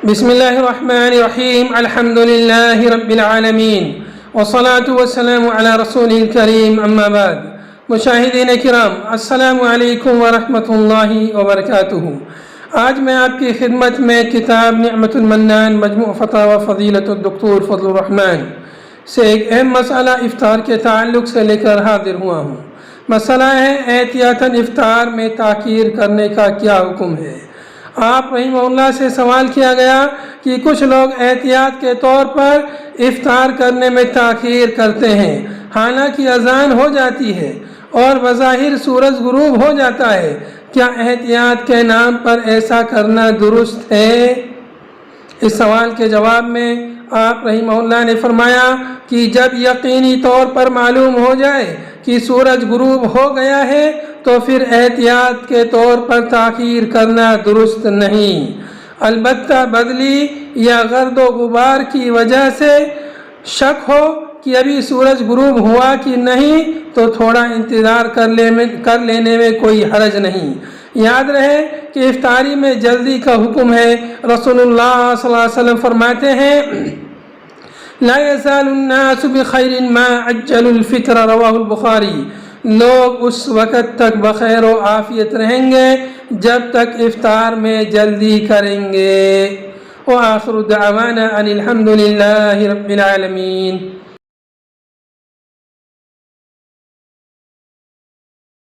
بسم الله الرحمن الرحيم الحمد لله رب العالمين والصلاة والسلام على رسوله الكريم أما بعد مشاہدین کرام السلام علیکم ورحمۃ اللہ وبرکاتہ۔ آج میں آپ کی خدمت میں کتاب نعمت المنان مجموع فتاوی فضیلت الدکتور فضل الرحمن سے ایک اہم مسئلہ افطار کے تعلق سے لے کر حاضر ہوا ہوں۔ مسئلہ ہے احتیاطاً افطار میں تاخیر کرنے کا کیا حکم ہے۔ آپ رحمہ اللہ سے سوال کیا گیا کہ کچھ لوگ احتیاط کے طور پر افطار کرنے میں تاخیر کرتے ہیں، حالانکہ اذان ہو جاتی ہے اور بظاہر سورج غروب ہو جاتا ہے، کیا احتیاط کے نام پر ایسا کرنا درست ہے؟ اس سوال کے جواب میں آپ رحمہ اللہ نے فرمایا کہ جب یقینی طور پر معلوم ہو جائے کہ سورج غروب ہو گیا ہے تو پھر احتیاط کے طور پر تاخیر کرنا درست نہیں، البتہ بدلی یا گرد و غبار کی وجہ سے شک ہو کہ ابھی سورج غروب ہوا کہ نہیں تو تھوڑا انتظار کر لینے میں کوئی حرج نہیں۔ یاد رہے کہ افطاری میں جلدی کا حکم ہے۔ رسول اللہ صلی اللہ علیہ وسلم فرماتے ہیں لا يزال الناس بخیر ما عجلوا الفطر، رواہ البخاری۔ لوگ اس وقت تک بخیر و عافیت رہیں گے جب تک افطار میں جلدی کریں گے۔ وآخر دعوانا ان الحمد للہ رب العالمین۔